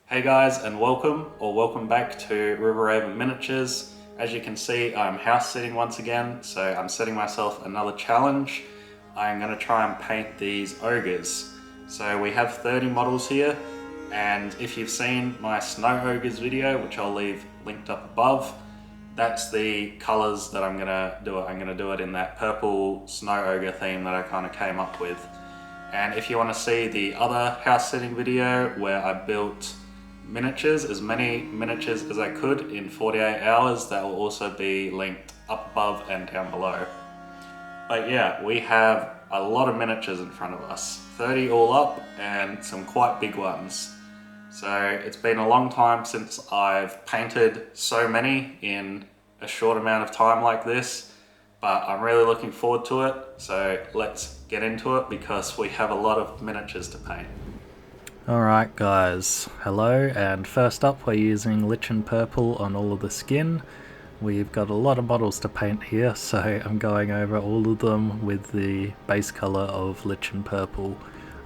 Hey guys, and welcome back to Riverhaven Miniatures. As you can see, I'm house sitting once again, so I'm setting myself another challenge. I'm going to try and paint these ogres. So we have 30 models here, and if you've seen my snow ogres video, which I'll leave linked up above, that's the colors that I'm going to do it. I'm going to do it in that purple snow ogre theme that I kind of came up with. And if you want to see the other house sitting video where I built miniatures, as many miniatures as I could in 48 hours, that will also be linked up above and down below. But yeah, we have a lot of miniatures in front of us, 30 all up and some quite big ones. So it's been a long time since I've painted so many in a short amount of time like this, but I'm really looking forward to it. So let's get into it because we have a lot of miniatures to paint. Alright guys, hello, and first up we're using lichen purple on all of the skin. We've got a lot of models to paint here, so I'm going over all of them with the base colour of lichen purple.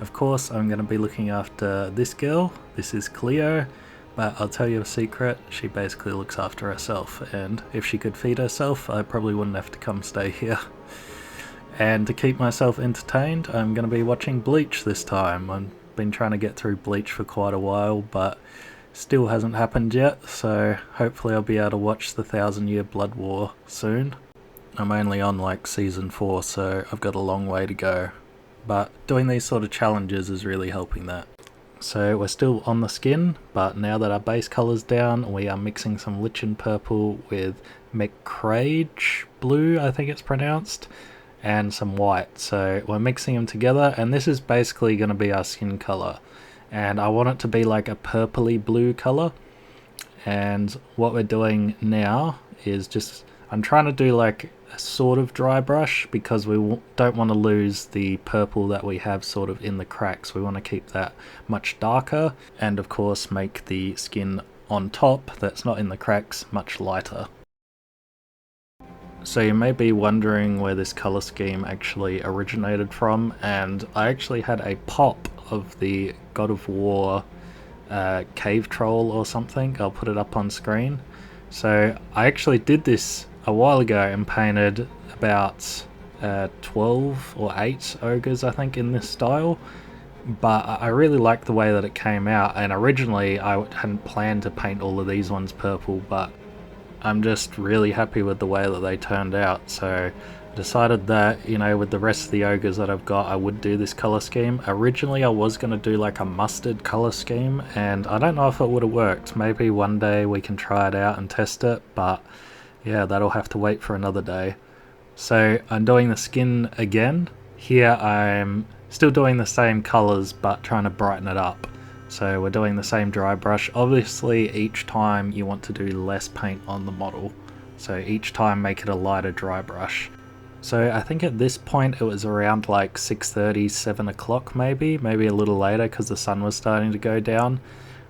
Of course I'm going to be looking after this girl. This is Cleo, but I'll tell you a secret, she basically looks after herself, and if she could feed herself I probably wouldn't have to come stay here. And to keep myself entertained, I'm going to be watching Bleach this time. I've been trying to get through Bleach for quite a while, but still hasn't happened yet, so hopefully I'll be able to watch the 1000-Year Blood War soon. I'm only on like season 4, so I've got a long way to go. But doing these sort of challenges is really helping that. So we're still on the skin, but now that our base colour's down, we are mixing some lichen purple with McCrage blue, I think it's pronounced, and some white. So we're mixing them together, and this is basically going to be our skin color, and I want it to be like a purpley blue color. And what we're doing now is just, I'm trying to do like a sort of dry brush because we don't want to lose the purple that we have sort of in the cracks. We want to keep that much darker, and of course make the skin on top that's not in the cracks much lighter. So you may be wondering where this colour scheme actually originated from, and I actually had a pop of the God of War cave troll or something. I'll put it up on screen. So I actually did this a while ago and painted about 12 or 8 ogres I think in this style, but I really liked the way that it came out, and originally I hadn't planned to paint all of these ones purple, but I'm just really happy with the way that they turned out. So I decided that, you know, with the rest of the ogres that I've got, I would do this color scheme. Originally I was going to do like a mustard color scheme, and I don't know if it would have worked. Maybe one day we can try it out and test it, but yeah, that'll have to wait for another day. So I'm doing the skin again. Here I'm still doing the same colors but trying to brighten it up. So we're doing the same dry brush. Obviously each time you want to do less paint on the model, so each time make it a lighter dry brush. So I think at this point it was around like 6:30, 7 o'clock maybe a little later because the sun was starting to go down.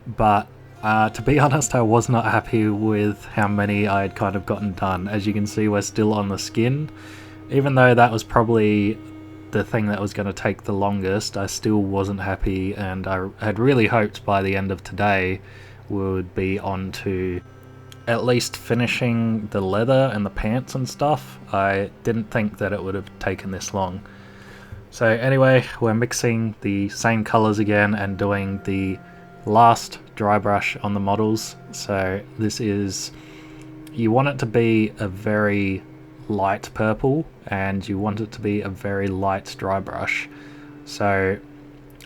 But to be honest, I was not happy with how many I had kind of gotten done. As you can see, we're still on the skin. Even though that was probably the thing that was going to take the longest, I still wasn't happy, and I had really hoped by the end of today we would be on to at least finishing the leather and the pants and stuff. I didn't think that it would have taken this long. So anyway, we're mixing the same colors again and doing the last dry brush on the models. So this is, you want it to be a very light purple and you want it to be a very light dry brush. So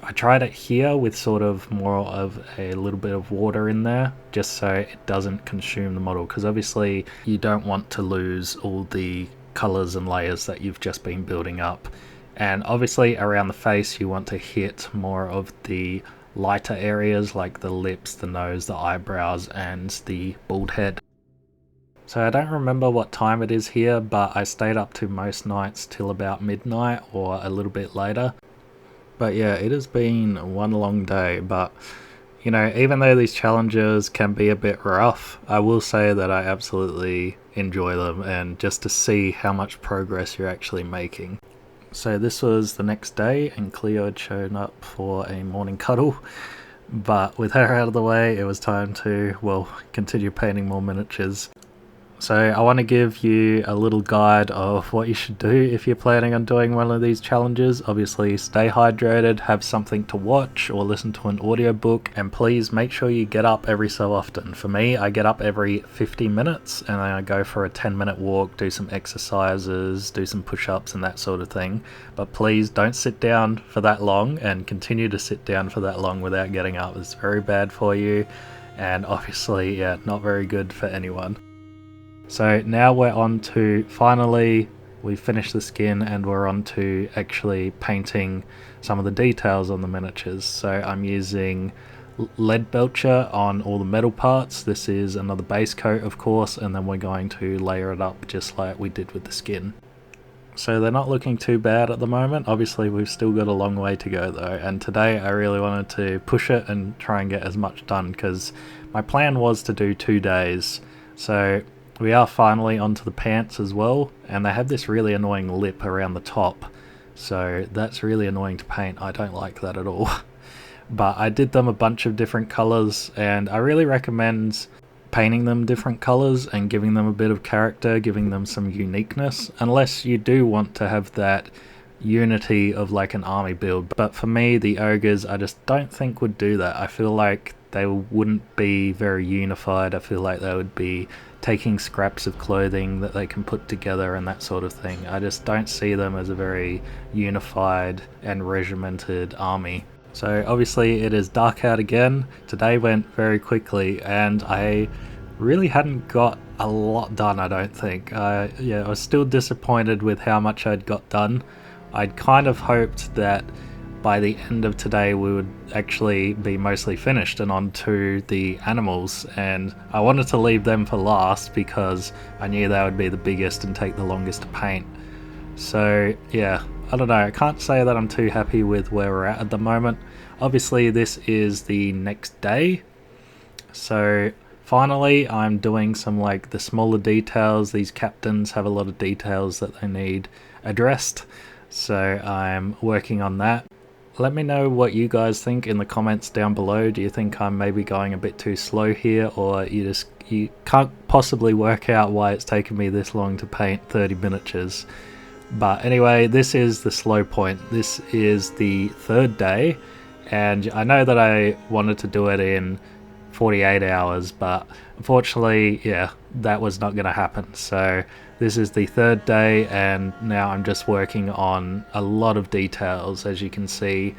I tried it here with sort of more of a little bit of water in there just so it doesn't consume the model, because obviously you don't want to lose all the colors and layers that you've just been building up. And obviously around the face you want to hit more of the lighter areas like the lips, the nose, the eyebrows and the bald head. So I don't remember what time it is here, but I stayed up to most nights till about midnight or a little bit later. But yeah, it has been one long day, but you know, even though these challenges can be a bit rough, I will say that I absolutely enjoy them, and just to see how much progress you're actually making. So this was the next day and Cleo had shown up for a morning cuddle. But with her out of the way, it was time to, well, continue painting more miniatures. So I want to give you a little guide of what you should do if you're planning on doing one of these challenges. Obviously stay hydrated, have something to watch or listen to an audiobook, and please make sure you get up every so often. For me, I get up every 50 minutes and I go for a 10-minute walk, do some exercises, do some push-ups and that sort of thing. But please don't sit down for that long and continue to sit down for that long without getting up. It's very bad for you and obviously, yeah, not very good for anyone. So now we're on to, finally, we finished the skin and we're on to actually painting some of the details on the miniatures. So I'm using lead belcher on all the metal parts. This is another base coat, of course, and then we're going to layer it up just like we did with the skin. So they're not looking too bad at the moment. Obviously we've still got a long way to go though, and today I really wanted to push it and try and get as much done because my plan was to do 2 days. So we are finally onto the pants as well, and they have this really annoying lip around the top, so that's really annoying to paint. I don't like that at all. But I did them a bunch of different colors, and I really recommend painting them different colors and giving them a bit of character, giving them some uniqueness, unless you do want to have that unity of like an army build. But for me, the ogres I just don't think would do that. I feel like they wouldn't be very unified. I feel like they would be taking scraps of clothing that they can put together and that sort of thing. I just don't see them as a very unified and regimented army. So obviously it is dark out again. Today went very quickly and I really hadn't got a lot done, I don't think. I was still disappointed with how much I'd got done. I'd kind of hoped that by the end of today we would actually be mostly finished and on to the animals, and I wanted to leave them for last because I knew they would be the biggest and take the longest to paint. So yeah, I don't know, I can't say that I'm too happy with where we're at the moment. Obviously this is the next day, so finally I'm doing some like the smaller details. These captains have a lot of details that they need addressed, so I'm working on that. Let me know what you guys think in the comments down below. Do you think I'm maybe going a bit too slow here, or you can't possibly work out why it's taken me this long to paint 30 miniatures? But anyway, this is the slow point. This is the 3rd day, and I know that I wanted to do it in 48 hours, but unfortunately, yeah, that was not going to happen. So this is the 3rd day, and now I'm just working on a lot of details, as you can see,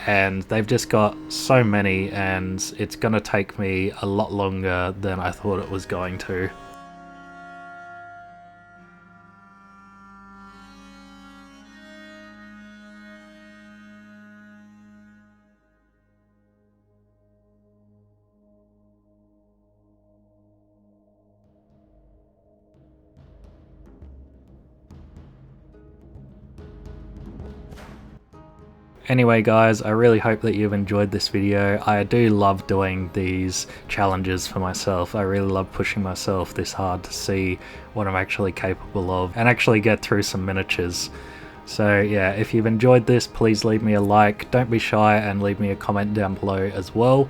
and they've just got so many, and it's going to take me a lot longer than I thought it was going to. Anyway guys, I really hope that you've enjoyed this video. I do love doing these challenges for myself. I really love pushing myself this hard to see what I'm actually capable of and actually get through some miniatures. So yeah, if you've enjoyed this, please leave me a like. Don't be shy and leave me a comment down below as well.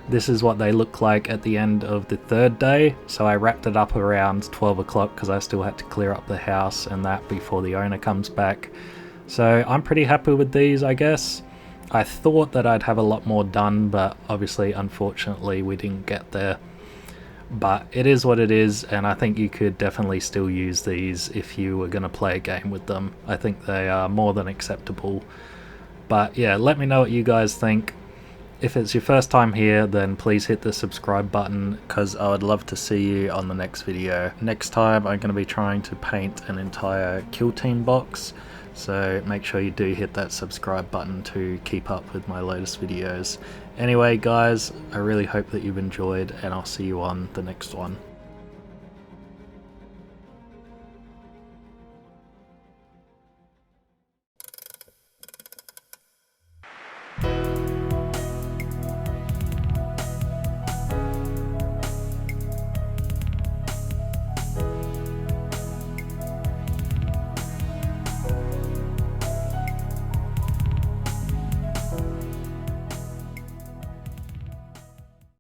This is what they look like at the end of the 3rd day. So I wrapped it up around 12 o'clock because I still had to clear up the house and that before the owner comes back. So I'm pretty happy with these, I guess. I thought that I'd have a lot more done, but obviously, unfortunately, we didn't get there. But it is what it is, and I think you could definitely still use these if you were going to play a game with them. I think they are more than acceptable. But yeah, let me know what you guys think. If it's your first time here, then please hit the subscribe button, because I would love to see you on the next video. Next time, I'm going to be trying to paint an entire Kill Team box. So make sure you do hit that subscribe button to keep up with my latest videos. Anyway guys, I really hope that you've enjoyed, and I'll see you on the next one.